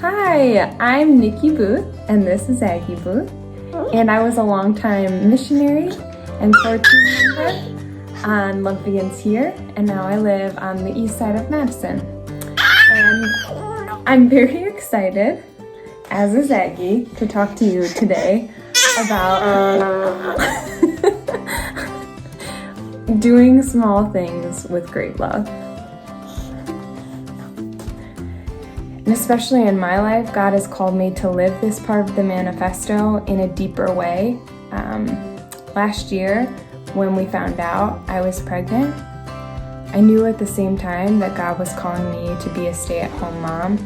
Hi, I'm Nikki Booth, and this is Aggie Booth. And I was a longtime missionary and core team member on Love Begins Here, and now I live on the east side of Madison. And I'm very excited, as is Aggie, to talk to you today about doing small things with great love. And especially in my life, God has called me to live this part of the manifesto in a deeper way. Last year, when we found out I was pregnant, I knew at the same time that God was calling me to be a stay-at-home mom.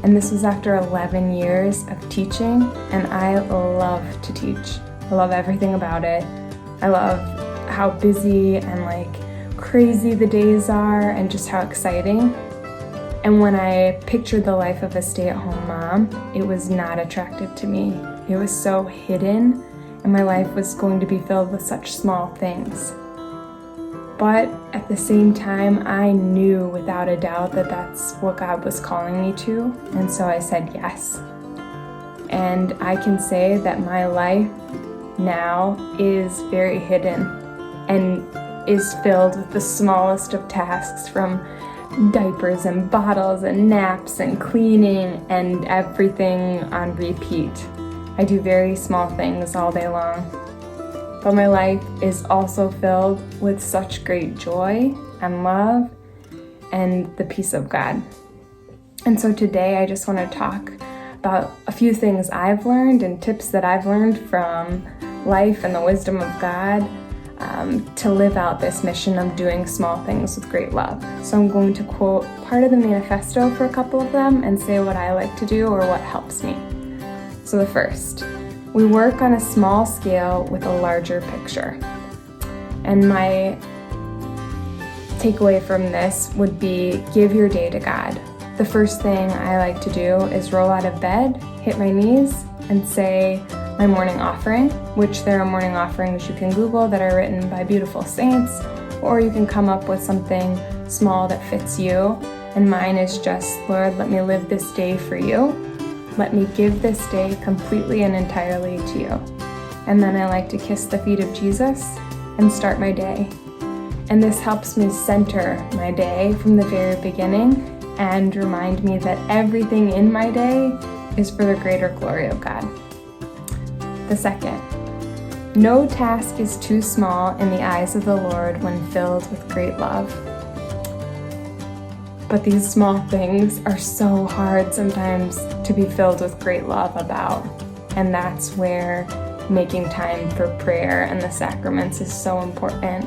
And this was after 11 years of teaching, and I love to teach. I love everything about it. I love how busy and crazy the days are and just how exciting. And when I pictured the life of a stay-at-home mom, it was not attractive to me. It was so hidden, and my life was going to be filled with such small things. But at the same time, I knew without a doubt that that's what God was calling me to, and so I said yes. And I can say that my life now is very hidden and is filled with the smallest of tasks, from diapers and bottles and naps and cleaning and everything on repeat. I do very small things all day long. But my life is also filled with such great joy and love and the peace of God. And so today I just want to talk about a few things I've learned and tips that I've learned from life and the wisdom of God to live out this mission of doing small things with great love. So I'm going to quote part of the manifesto for a couple of them and say what I like to do or what helps me. So the first, we work on a small scale with a larger picture. And my takeaway from this would be give your day to God. The first thing I like to do is roll out of bed, hit my knees, and say my morning offering, which there are morning offerings you can Google that are written by beautiful saints, or you can come up with something small that fits you. And mine is just, Lord, let me live this day for you. Let me give this day completely and entirely to you. And then I like to kiss the feet of Jesus and start my day. And this helps me center my day from the very beginning and remind me that everything in my day is for the greater glory of God. The second, no task is too small in the eyes of the Lord when filled with great love. But these small things are so hard sometimes to be filled with great love about. And that's where making time for prayer and the sacraments is so important.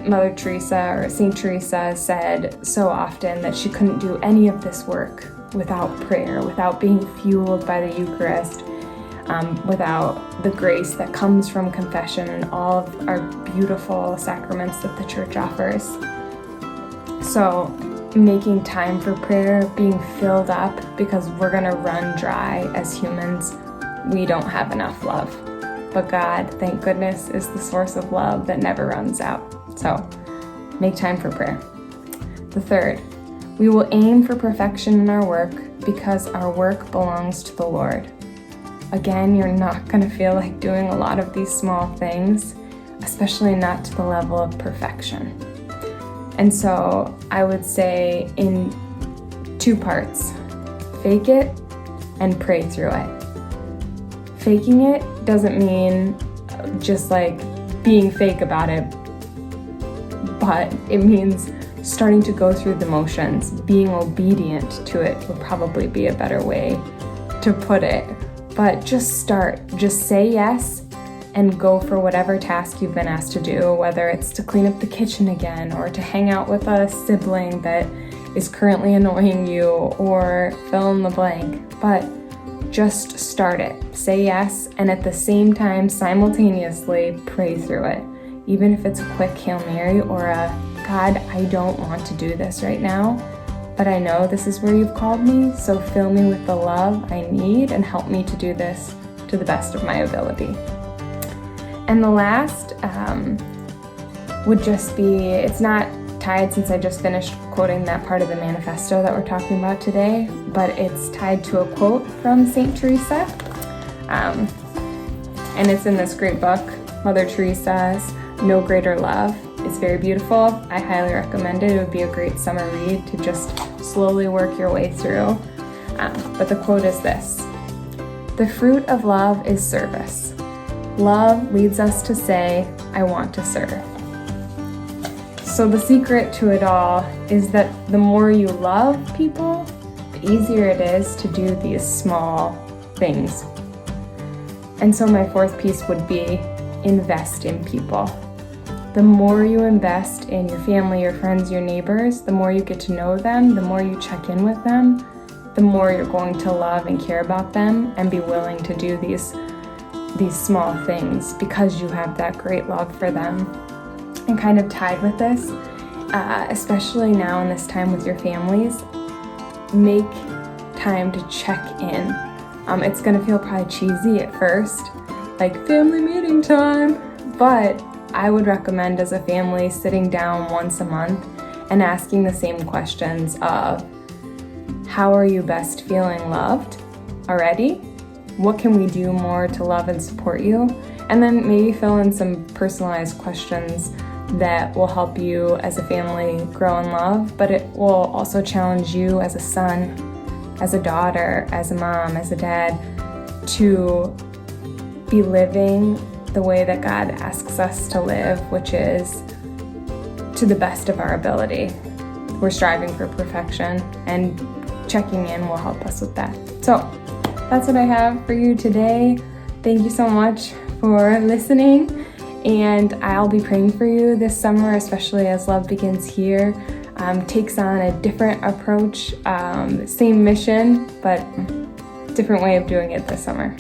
Mother Teresa, or Saint Teresa, said so often that she couldn't do any of this work without prayer, without being fueled by the Eucharist, without the grace that comes from confession and all of our beautiful sacraments that the Church offers. So making time for prayer, being filled up, because we're gonna run dry as humans. We don't have enough love. But God, thank goodness, is the source of love that never runs out. So make time for prayer. The third, we will aim for perfection in our work because our work belongs to the Lord. Again, you're not gonna feel like doing a lot of these small things, especially not to the level of perfection. And so I would say in two parts, fake it and pray through it. Faking it doesn't mean just being fake about it, but it means starting to go through the motions. Being obedient to it would probably be a better way to put it. But just start, just say yes and go for whatever task you've been asked to do, whether it's to clean up the kitchen again or to hang out with a sibling that is currently annoying you, or fill in the blank. But just start it. Say yes, and at the same time, simultaneously pray through it. Even if it's a quick Hail Mary or a, God, I don't want to do this right now, but I know this is where you've called me, so fill me with the love I need and help me to do this to the best of my ability. And the last would just be, it's not tied since I just finished quoting that part of the manifesto that we're talking about today, but it's tied to a quote from St. Teresa. And it's in this great book, Mother Teresa's No Greater Love. It's very beautiful. I highly recommend it. It would be a great summer read to just slowly work your way through. But the quote is this: "The fruit of love is service. Love leads us to say, I want to serve." So the secret to it all is that the more you love people, the easier it is to do these small things. And so my fourth piece would be invest in people. The more you invest in your family, your friends, your neighbors, the more you get to know them, the more you check in with them, the more you're going to love and care about them and be willing to do these small things because you have that great love for them. And kind of tied with this, especially now in this time with your families, make time to check in. It's gonna feel probably cheesy at first, like family meeting time, but I would recommend as a family sitting down once a month and asking the same questions of, how are you best feeling loved already? What can we do more to love and support you? And then maybe fill in some personalized questions that will help you as a family grow in love, but it will also challenge you as a son, as a daughter, as a mom, as a dad, to be living the way that God asks us to live, which is to the best of our ability. We're striving for perfection, and checking in will help us with that. So that's what I have for you today. Thank you so much for listening, and I'll be praying for you this summer, especially as Love Begins Here takes on a different approach, same mission, but different way of doing it this summer.